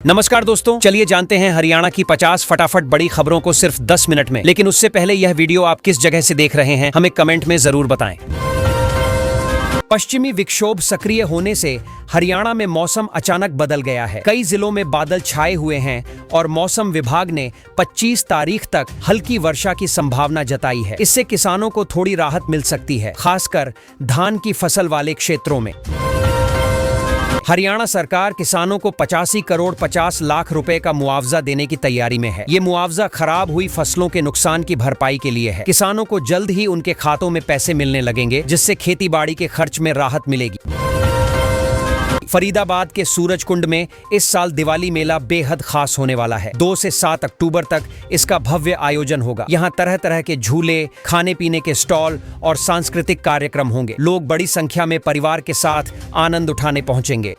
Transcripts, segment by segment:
नमस्कार दोस्तों, चलिए जानते हैं हरियाणा की 50 फटाफट बड़ी खबरों को सिर्फ 10 मिनट में। लेकिन उससे पहले यह वीडियो आप किस जगह से देख रहे हैं हमें कमेंट में जरूर बताएं। पश्चिमी विक्षोभ सक्रिय होने से हरियाणा में मौसम अचानक बदल गया है। कई जिलों में बादल छाए हुए हैं और मौसम विभाग ने 25 तारीख तक हल्की वर्षा की संभावना जताई है। इससे किसानों को थोड़ी राहत मिल सकती है, खासकर धान की फसल वाले क्षेत्रों में। हरियाणा सरकार किसानों को 85 करोड़ 50 लाख रुपए का मुआवजा देने की तैयारी में है। ये मुआवजा खराब हुई फसलों के नुकसान की भरपाई के लिए है। किसानों को जल्द ही उनके खातों में पैसे मिलने लगेंगे, जिससे खेती बाड़ी के खर्च में राहत मिलेगी। फरीदाबाद के सूरजकुंड में इस साल दिवाली मेला बेहद खास होने वाला है। 2 से 7 अक्टूबर तक इसका भव्य आयोजन होगा। यहाँ तरह तरह के झूले, खाने पीने के स्टॉल और सांस्कृतिक कार्यक्रम होंगे। लोग बड़ी संख्या में परिवार के साथ आनंद उठाने पहुंचेंगे।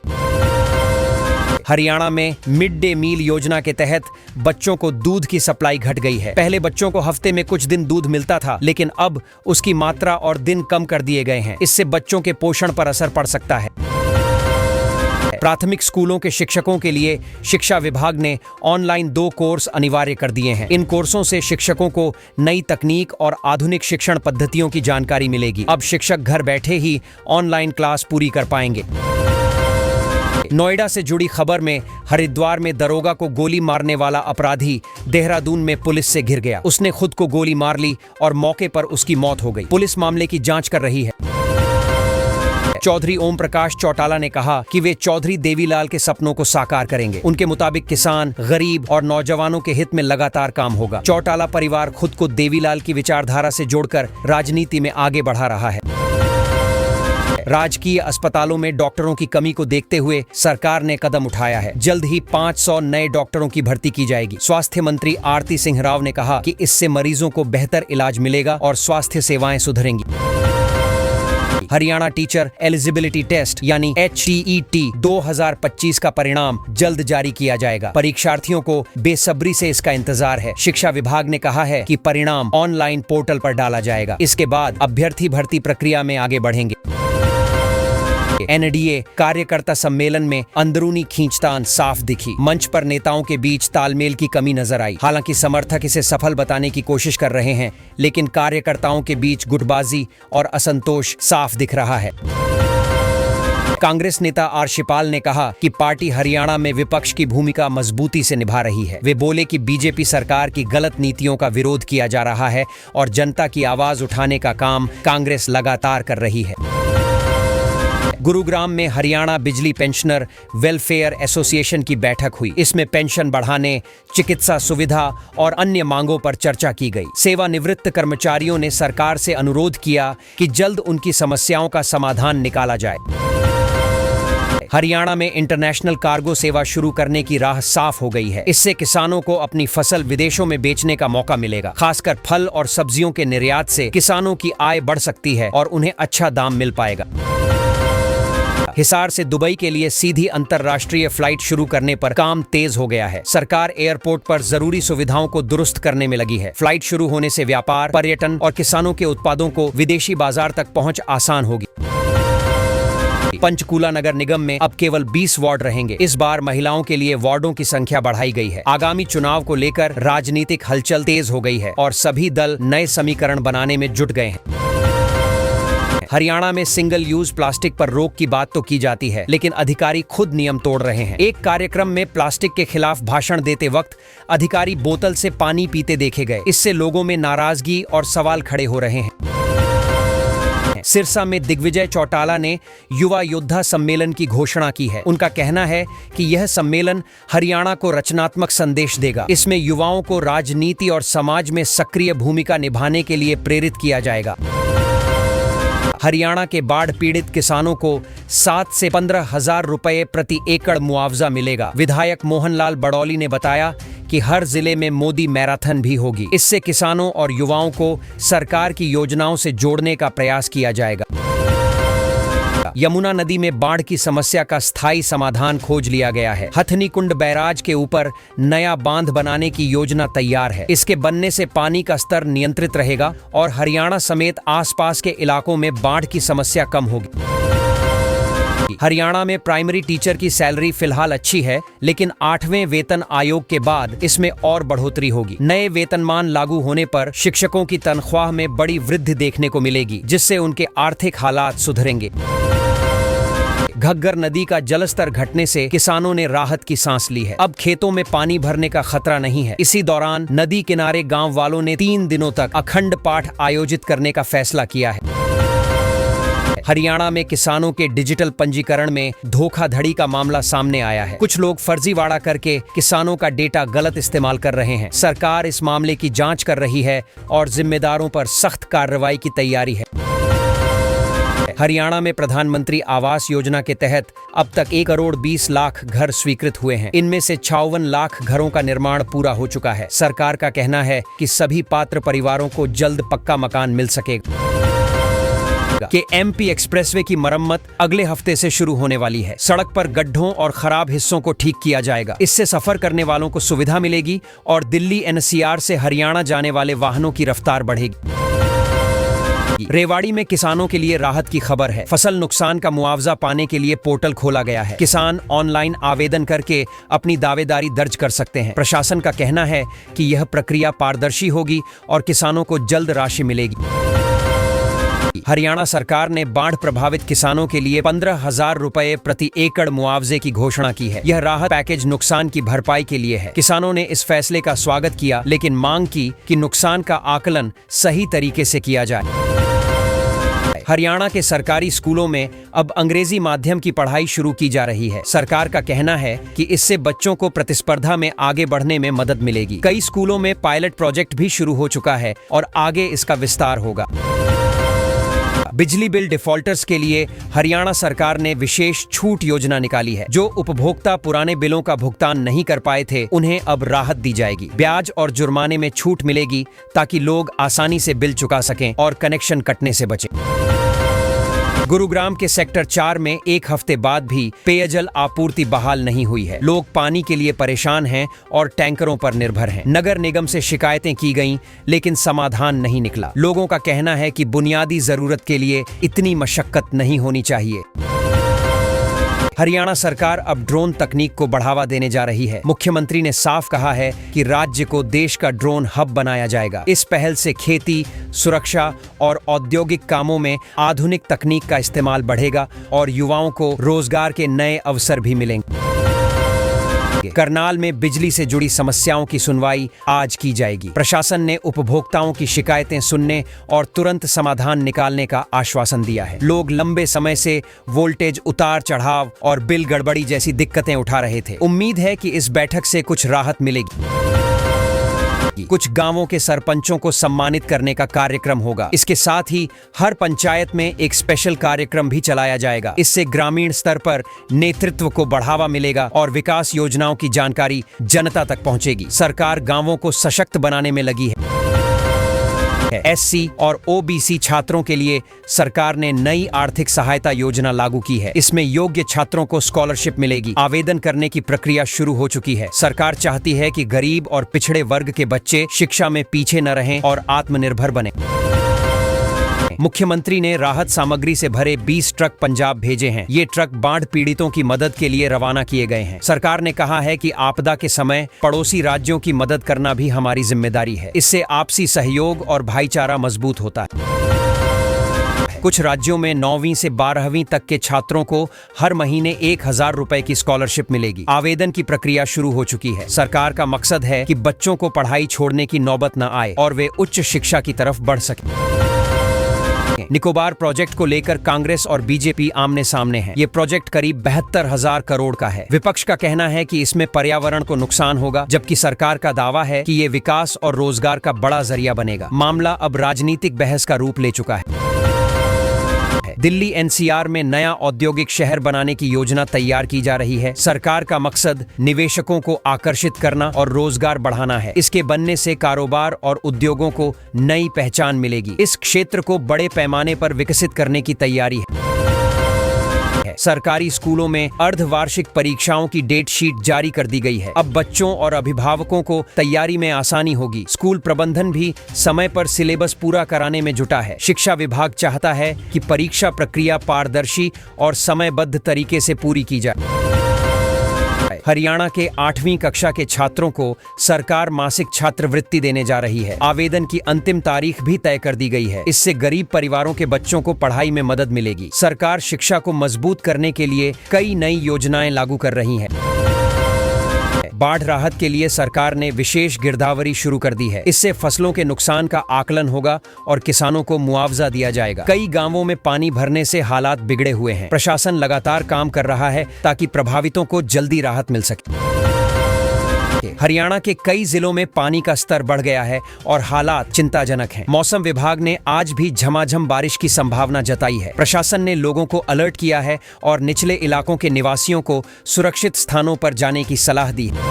हरियाणा में मिड डे मील योजना के तहत बच्चों को दूध की सप्लाई घट गई है। पहले बच्चों को हफ्ते में कुछ दिन दूध मिलता था, लेकिन अब उसकी मात्रा और दिन कम कर दिए गए हैं। इससे बच्चों के पोषण पर असर पड़ सकता है। प्राथमिक स्कूलों के शिक्षकों के लिए शिक्षा विभाग ने ऑनलाइन 2 कोर्स अनिवार्य कर दिए हैं। इन कोर्सों से शिक्षकों को नई तकनीक और आधुनिक शिक्षण पद्धतियों की जानकारी मिलेगी। अब शिक्षक घर बैठे ही ऑनलाइन क्लास पूरी कर पाएंगे। नोएडा से जुड़ी खबर में हरिद्वार में दरोगा को गोली मारने वाला अपराधी देहरादून में पुलिस से घिर गया। उसने खुद को गोली मार ली और मौके पर उसकी मौत हो गई। पुलिस मामले की जांच कर रही है। चौधरी ओम प्रकाश चौटाला ने कहा कि वे चौधरी देवीलाल के सपनों को साकार करेंगे। उनके मुताबिक किसान, गरीब और नौजवानों के हित में लगातार काम होगा। चौटाला परिवार खुद को देवीलाल की विचारधारा से जोड़कर राजनीति में आगे बढ़ा रहा है। राजकीय अस्पतालों में डॉक्टरों की कमी को देखते हुए सरकार ने कदम उठाया है। जल्द ही 500 नए डॉक्टरों की भर्ती की जाएगी। स्वास्थ्य मंत्री आरती सिंह राव ने कहा कि इससे मरीजों को बेहतर इलाज मिलेगा और स्वास्थ्य सेवाएं सुधरेंगी। हरियाणा टीचर एलिजिबिलिटी टेस्ट यानी HTET 2025 का परिणाम जल्द जारी किया जाएगा। परीक्षार्थियों को बेसब्री से इसका इंतजार है। शिक्षा विभाग ने कहा है कि परिणाम ऑनलाइन पोर्टल पर डाला जाएगा। इसके बाद अभ्यर्थी भर्ती प्रक्रिया में आगे बढ़ेंगे। NDA कार्यकर्ता सम्मेलन में अंदरूनी खींचतान साफ दिखी। मंच पर नेताओं के बीच तालमेल की कमी नजर आई। हालांकि समर्थक इसे सफल बताने की कोशिश कर रहे हैं, लेकिन कार्यकर्ताओं के बीच गुटबाजी और असंतोष साफ दिख रहा है। कांग्रेस नेता आर शिपाल ने कहा कि पार्टी हरियाणा में विपक्ष की भूमिका मजबूती से निभा रही है। वे बोले कि बीजेपी सरकार की गलत नीतियों का विरोध किया जा रहा है और जनता की आवाज उठाने का काम कांग्रेस लगातार कर रही है। गुरुग्राम में हरियाणा बिजली पेंशनर वेलफेयर एसोसिएशन की बैठक हुई। इसमें पेंशन बढ़ाने, चिकित्सा सुविधा और अन्य मांगों पर चर्चा की गई। सेवानिवृत्त कर्मचारियों ने सरकार से अनुरोध किया कि जल्द उनकी समस्याओं का समाधान निकाला जाए। हरियाणा में इंटरनेशनल कार्गो सेवा शुरू करने की राह साफ हो गई है। इससे किसानों को अपनी फसल विदेशों में बेचने का मौका मिलेगा। खासकर फल और सब्जियों के निर्यात से किसानों की आय बढ़ सकती है और उन्हें अच्छा दाम मिल पाएगा। हिसार से दुबई के लिए सीधी अंतरराष्ट्रीय फ्लाइट शुरू करने पर काम तेज हो गया है। सरकार एयरपोर्ट पर जरूरी सुविधाओं को दुरुस्त करने में लगी है। फ्लाइट शुरू होने से व्यापार, पर्यटन और किसानों के उत्पादों को विदेशी बाजार तक पहुंच आसान होगी। पंचकूला नगर निगम में अब केवल 20 वार्ड रहेंगे। इस बार महिलाओं के लिए वार्डों की संख्या बढ़ाई गई है। आगामी चुनाव को लेकर राजनीतिक हलचल तेज हो गई है और सभी दल नए समीकरण बनाने में जुट गए हैं। हरियाणा में सिंगल यूज प्लास्टिक पर रोक की बात तो की जाती है, लेकिन अधिकारी खुद नियम तोड़ रहे हैं। एक कार्यक्रम में प्लास्टिक के खिलाफ भाषण देते वक्त अधिकारी बोतल से पानी पीते देखे गए। इससे लोगों में नाराजगी और सवाल खड़े हो रहे हैं। सिरसा में दिग्विजय चौटाला ने युवा योद्धा सम्मेलन की घोषणा की है। उनका कहना है कि यह सम्मेलन हरियाणा को रचनात्मक संदेश देगा। इसमें युवाओं को राजनीति और समाज में सक्रिय भूमिका निभाने के लिए प्रेरित किया जाएगा। हरियाणा के बाढ़ पीड़ित किसानों को 7 से 15 हजार रुपए प्रति एकड़ मुआवजा मिलेगा। विधायक मोहनलाल बड़ौली ने बताया कि हर जिले में मोदी मैराथन भी होगी। इससे किसानों और युवाओं को सरकार की योजनाओं से जोड़ने का प्रयास किया जाएगा। यमुना नदी में बाढ़ की समस्या का स्थायी समाधान खोज लिया गया है। हथनीकुंड बैराज के ऊपर नया बांध बनाने की योजना तैयार है। इसके बनने से पानी का स्तर नियंत्रित रहेगा और हरियाणा समेत आसपास के इलाकों में बाढ़ की समस्या कम होगी। हरियाणा में प्राइमरी टीचर की सैलरी फिलहाल अच्छी है, लेकिन 8वें वेतन आयोग के बाद इसमें और बढ़ोतरी होगी। नए वेतनमान लागू होने पर शिक्षकों की तनख्वाह में बड़ी वृद्धि देखने को मिलेगी, जिससे उनके आर्थिक हालात सुधरेंगे। घग्गर नदी का जलस्तर घटने से किसानों ने राहत की सांस ली है। अब खेतों में पानी भरने का खतरा नहीं है। इसी दौरान नदी किनारे गांव वालों ने 3 दिनों तक अखंड पाठ आयोजित करने का फैसला किया है। हरियाणा में किसानों के डिजिटल पंजीकरण में धोखाधड़ी का मामला सामने आया है। कुछ लोग फर्जीवाड़ा करके किसानों का डेटा गलत इस्तेमाल कर रहे हैं। सरकार इस मामले की जांच कर रही है और जिम्मेदारों पर सख्त कार्रवाई की तैयारी है। हरियाणा में प्रधानमंत्री आवास योजना के तहत अब तक 1 करोड़ 20 लाख घर स्वीकृत हुए हैं। इनमें से 56 लाख घरों का निर्माण पूरा हो चुका है। सरकार का कहना है कि सभी पात्र परिवारों को जल्द पक्का मकान मिल सकेगा। कि एमपी एक्सप्रेसवे की मरम्मत अगले हफ्ते से शुरू होने वाली है। सड़क पर गड्ढों और खराब हिस्सों को ठीक किया जाएगा। इससे सफर करने वालों को सुविधा मिलेगी और दिल्ली एनसीआर से हरियाणा जाने वाले वाहनों की रफ्तार बढ़ेगी। रेवाड़ी में किसानों के लिए राहत की खबर है। फसल नुकसान का मुआवजा पाने के लिए पोर्टल खोला गया है। किसान ऑनलाइन आवेदन करके अपनी दावेदारी दर्ज कर सकते हैं। प्रशासन का कहना है कि यह प्रक्रिया पारदर्शी होगी और किसानों को जल्द राशि मिलेगी। हरियाणा सरकार ने बाढ़ प्रभावित किसानों के लिए 15,000 रुपए प्रति एकड़ मुआवजे की घोषणा की है। यह राहत पैकेज नुकसान की भरपाई के लिए है। किसानों ने इस फैसले का स्वागत किया, लेकिन मांग की कि नुकसान का आकलन सही तरीके से किया जाए। हरियाणा के सरकारी स्कूलों में अब अंग्रेजी माध्यम की पढ़ाई शुरू की जा रही है। सरकार का कहना है कि इससे बच्चों को प्रतिस्पर्धा में आगे बढ़ने में मदद मिलेगी। कई स्कूलों में पायलट प्रोजेक्ट भी शुरू हो चुका है और आगे इसका विस्तार होगा। बिजली बिल डिफॉल्टर्स के लिए हरियाणा सरकार ने विशेष छूट योजना निकाली है। जो उपभोक्ता पुराने बिलों का भुगतान नहीं कर पाए थे, उन्हें अब राहत दी जाएगी। ब्याज और जुर्माने में छूट मिलेगी ताकि लोग आसानी से बिल चुका सकें और कनेक्शन कटने से बचें। गुरुग्राम के सेक्टर 4 में 1 हफ्ते बाद भी पेयजल आपूर्ति बहाल नहीं हुई है। लोग पानी के लिए परेशान हैं और टैंकरों पर निर्भर हैं। नगर निगम से शिकायतें की गईं, लेकिन समाधान नहीं निकला। लोगों का कहना है कि बुनियादी जरूरत के लिए इतनी मशक्कत नहीं होनी चाहिए। हरियाणा सरकार अब ड्रोन तकनीक को बढ़ावा देने जा रही है। मुख्यमंत्री ने साफ कहा है कि राज्य को देश का ड्रोन हब बनाया जाएगा। इस पहल से खेती, सुरक्षा और औद्योगिक कामों में आधुनिक तकनीक का इस्तेमाल बढ़ेगा और युवाओं को रोजगार के नए अवसर भी मिलेंगे। करनाल में बिजली से जुड़ी समस्याओं की सुनवाई आज की जाएगी। प्रशासन ने उपभोक्ताओं की शिकायतें सुनने और तुरंत समाधान निकालने का आश्वासन दिया है। लोग लंबे समय से वोल्टेज उतार चढ़ाव और बिल गड़बड़ी जैसी दिक्कतें उठा रहे थे। उम्मीद है कि इस बैठक से कुछ राहत मिलेगी। कुछ गांवों के सरपंचों को सम्मानित करने का कार्यक्रम होगा। इसके साथ ही हर पंचायत में एक स्पेशल कार्यक्रम भी चलाया जाएगा। इससे ग्रामीण स्तर पर नेतृत्व को बढ़ावा मिलेगा और विकास योजनाओं की जानकारी जनता तक पहुंचेगी। सरकार गांवों को सशक्त बनाने में लगी है। एससी और ओबीसी छात्रों के लिए सरकार ने नई आर्थिक सहायता योजना लागू की है। इसमें योग्य छात्रों को स्कॉलरशिप मिलेगी। आवेदन करने की प्रक्रिया शुरू हो चुकी है। सरकार चाहती है कि गरीब और पिछड़े वर्ग के बच्चे शिक्षा में पीछे न रहें और आत्मनिर्भर बने। मुख्यमंत्री ने राहत सामग्री से भरे 20 ट्रक पंजाब भेजे हैं। ये ट्रक बाढ़ पीड़ितों की मदद के लिए रवाना किए गए हैं। सरकार ने कहा है कि आपदा के समय पड़ोसी राज्यों की मदद करना भी हमारी जिम्मेदारी है। इससे आपसी सहयोग और भाईचारा मजबूत होता है। कुछ राज्यों में 9वीं से 12वीं तक के छात्रों को हर महीने 1,000 रुपए की स्कॉलरशिप मिलेगी। आवेदन की प्रक्रिया शुरू हो चुकी है। सरकार का मकसद है कि बच्चों को पढ़ाई छोड़ने की नौबत न आए और वे उच्च शिक्षा की तरफ बढ़ सकें। निकोबार प्रोजेक्ट को लेकर कांग्रेस और बीजेपी आमने सामने हैं। ये प्रोजेक्ट करीब 72,000 करोड़ का है। विपक्ष का कहना है कि इसमें पर्यावरण को नुकसान होगा, जबकि सरकार का दावा है कि ये विकास और रोजगार का बड़ा जरिया बनेगा। मामला अब राजनीतिक बहस का रूप ले चुका है। दिल्ली एनसीआर में नया औद्योगिक शहर बनाने की योजना तैयार की जा रही है। सरकार का मकसद निवेशकों को आकर्षित करना और रोजगार बढ़ाना है। इसके बनने से कारोबार और उद्योगों को नई पहचान मिलेगी। इस क्षेत्र को बड़े पैमाने पर विकसित करने की तैयारी है। सरकारी स्कूलों में अर्धवार्षिक परीक्षाओं की डेट शीट जारी कर दी गई है। अब बच्चों और अभिभावकों को तैयारी में आसानी होगी। स्कूल प्रबंधन भी समय पर सिलेबस पूरा कराने में जुटा है। शिक्षा विभाग चाहता है कि परीक्षा प्रक्रिया पारदर्शी और समयबद्ध तरीके से पूरी की जाए। हरियाणा के 8वीं कक्षा के छात्रों को सरकार मासिक छात्रवृत्ति देने जा रही है। आवेदन की अंतिम तारीख भी तय कर दी गई है। इससे गरीब परिवारों के बच्चों को पढ़ाई में मदद मिलेगी। सरकार शिक्षा को मजबूत करने के लिए कई नई योजनाएं लागू कर रही है। बाढ़ राहत के लिए सरकार ने विशेष गिरदावरी शुरू कर दी है। इससे फसलों के नुकसान का आकलन होगा और किसानों को मुआवजा दिया जाएगा। कई गांवों में पानी भरने से हालात बिगड़े हुए हैं। प्रशासन लगातार काम कर रहा है ताकि प्रभावितों को जल्दी राहत मिल सके। हरियाणा के कई जिलों में पानी का स्तर बढ़ गया है और हालात चिंताजनक हैं। मौसम विभाग ने आज भी झमाझम बारिश की संभावना जताई है। प्रशासन ने लोगों को अलर्ट किया है और निचले इलाकों के निवासियों को सुरक्षित स्थानों पर जाने की सलाह दी है।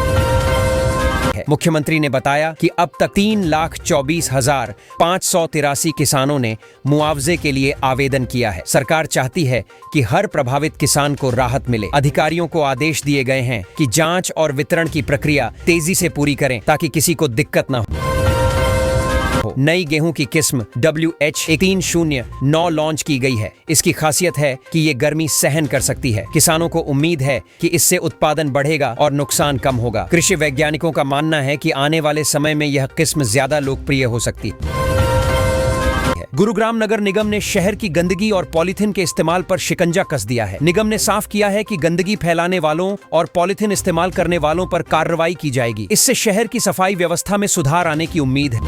मुख्यमंत्री ने बताया कि अब तक 3,24,583 किसानों ने मुआवजे के लिए आवेदन किया है। सरकार चाहती है कि हर प्रभावित किसान को राहत मिले। अधिकारियों को आदेश दिए गए हैं कि जांच और वितरण की प्रक्रिया तेजी से पूरी करें ताकि किसी को दिक्कत न हो। नई गेहूं की किस्म WH1309 लॉन्च की गई है। इसकी खासियत है कि ये गर्मी सहन कर सकती है। किसानों को उम्मीद है कि इससे उत्पादन बढ़ेगा और नुकसान कम होगा। कृषि वैज्ञानिकों का मानना है कि आने वाले समय में यह किस्म ज्यादा लोकप्रिय हो सकती है। गुरुग्राम नगर निगम ने शहर की गंदगी और पॉलीथिन के इस्तेमाल पर शिकंजा कस दिया है। निगम ने साफ किया है कि गंदगी फैलाने वालों और पॉलीथिन इस्तेमाल करने वालों पर कार्रवाई की जाएगी। इससे शहर की सफाई व्यवस्था में सुधार आने की उम्मीद है।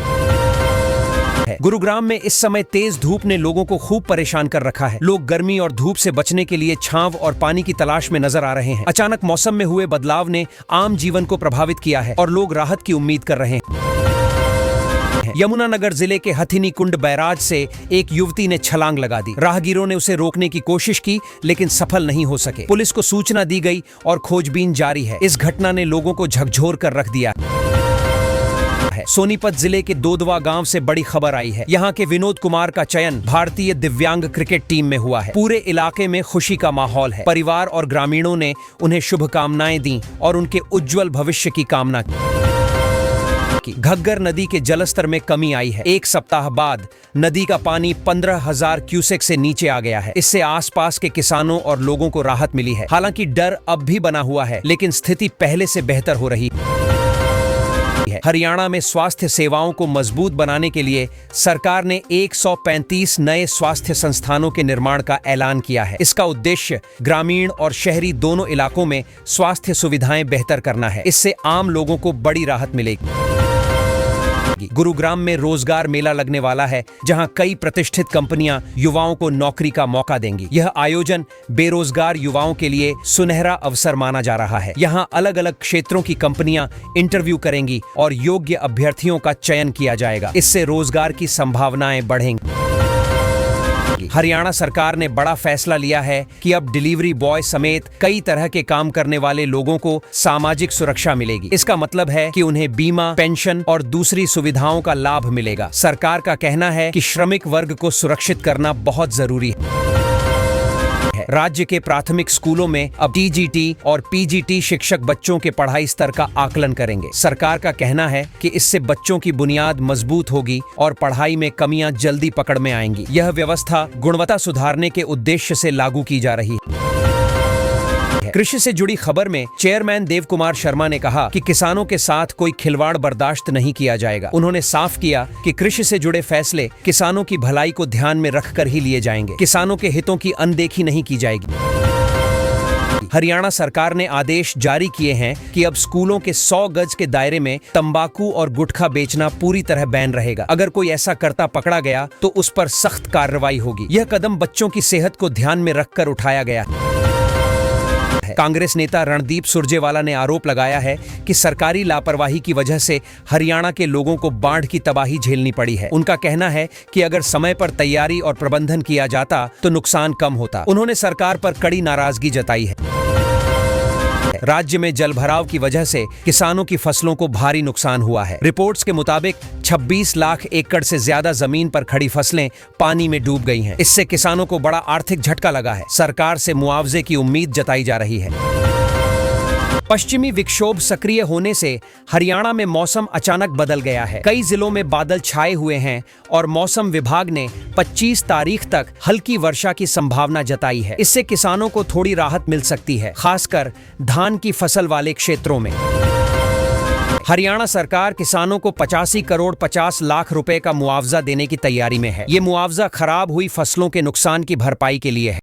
गुरुग्राम में इस समय तेज धूप ने लोगों को खूब परेशान कर रखा है। लोग गर्मी और धूप से बचने के लिए छांव और पानी की तलाश में नजर आ रहे हैं। अचानक मौसम में हुए बदलाव ने आम जीवन को प्रभावित किया है और लोग राहत की उम्मीद कर रहे हैं। यमुनानगर जिले के हथिनी कुंड बैराज से एक युवती ने छलांग लगा दी। राहगीरों ने उसे रोकने की कोशिश की लेकिन सफल नहीं हो सके। पुलिस को सूचना दी गई और खोजबीन जारी है। इस घटना ने लोगों को झकझोर कर रख दिया। सोनीपत जिले के दोदवा गांव से बड़ी खबर आई है। यहाँ के विनोद कुमार का चयन भारतीय दिव्यांग क्रिकेट टीम में हुआ है। पूरे इलाके में खुशी का माहौल है। परिवार और ग्रामीणों ने उन्हें शुभकामनाएं दी और उनके उज्जवल भविष्य की कामना की। घग्गर नदी के जलस्तर में कमी आई है। एक सप्ताह बाद नदी का पानी 15,000 क्यूसेक से नीचे आ गया है। इससे आसपास के किसानों और लोगों को राहत मिली है। हालांकि डर अब भी बना हुआ है, लेकिन स्थिति पहले से बेहतर हो रही है। हरियाणा में स्वास्थ्य सेवाओं को मजबूत बनाने के लिए सरकार ने 135 नए स्वास्थ्य संस्थानों के निर्माण का ऐलान किया है। इसका उद्देश्य ग्रामीण और शहरी दोनों इलाकों में स्वास्थ्य सुविधाएं बेहतर करना है। इससे आम लोगों को बड़ी राहत मिलेगी। गुरुग्राम में रोजगार मेला लगने वाला है, जहां कई प्रतिष्ठित कंपनियां युवाओं को नौकरी का मौका देंगी। यह आयोजन बेरोजगार युवाओं के लिए सुनहरा अवसर माना जा रहा है। यहां अलग अलग क्षेत्रों की कंपनियां इंटरव्यू करेंगी और योग्य अभ्यर्थियों का चयन किया जाएगा। इससे रोजगार की संभावनाएं बढ़ेंगी। हरियाणा सरकार ने बड़ा फैसला लिया है कि अब डिलीवरी बॉय समेत कई तरह के काम करने वाले लोगों को सामाजिक सुरक्षा मिलेगी। इसका मतलब है कि उन्हें बीमा, पेंशन और दूसरी सुविधाओं का लाभ मिलेगा। सरकार का कहना है कि श्रमिक वर्ग को सुरक्षित करना बहुत जरूरी है। राज्य के प्राथमिक स्कूलों में अब टीजीटी और पीजीटी शिक्षक बच्चों के पढ़ाई स्तर का आकलन करेंगे। सरकार का कहना है कि इससे बच्चों की बुनियाद मजबूत होगी और पढ़ाई में कमियां जल्दी पकड़ में आएंगी। यह व्यवस्था गुणवत्ता सुधारने के उद्देश्य से लागू की जा रही है। कृषि से जुड़ी खबर में चेयरमैन देव कुमार शर्मा ने कहा कि किसानों के साथ कोई खिलवाड़ बर्दाश्त नहीं किया जाएगा। उन्होंने साफ किया कि कृषि से जुड़े फैसले किसानों की भलाई को ध्यान में रखकर ही लिए जाएंगे। किसानों के हितों की अनदेखी नहीं की जाएगी। हरियाणा सरकार ने आदेश जारी किए हैं कि अब स्कूलों के 100 गज के दायरे में तंबाकू और गुटखा बेचना पूरी तरह बैन रहेगा। अगर कोई ऐसा करता पकड़ा गया तो उस पर सख्त कार्रवाई होगी। यह कदम बच्चों की सेहत को ध्यान में रखकर उठाया गया है। कांग्रेस नेता रणदीप सुरजेवाला ने आरोप लगाया है कि सरकारी लापरवाही की वजह से हरियाणा के लोगों को बाढ़ की तबाही झेलनी पड़ी है। उनका कहना है कि अगर समय पर तैयारी और प्रबंधन किया जाता तो नुकसान कम होता। उन्होंने सरकार पर कड़ी नाराजगी जताई है। राज्य में जलभराव की वजह से किसानों की फसलों को भारी नुकसान हुआ है। रिपोर्ट्स के मुताबिक 26 लाख एकड़ से ज्यादा जमीन पर खड़ी फसलें पानी में डूब गई हैं। इससे किसानों को बड़ा आर्थिक झटका लगा है। सरकार से मुआवजे की उम्मीद जताई जा रही है। पश्चिमी विक्षोभ सक्रिय होने से हरियाणा में मौसम अचानक बदल गया है। कई जिलों में बादल छाए हुए हैं और मौसम विभाग ने 25 तारीख तक हल्की वर्षा की संभावना जताई है। इससे किसानों को थोड़ी राहत मिल सकती है, खासकर धान की फसल वाले क्षेत्रों में। हरियाणा सरकार किसानों को 85 करोड़ 50 लाख रुपए का मुआवजा देने की तैयारी में है। ये मुआवजा खराब हुई फसलों के नुकसान की भरपाई के लिए है।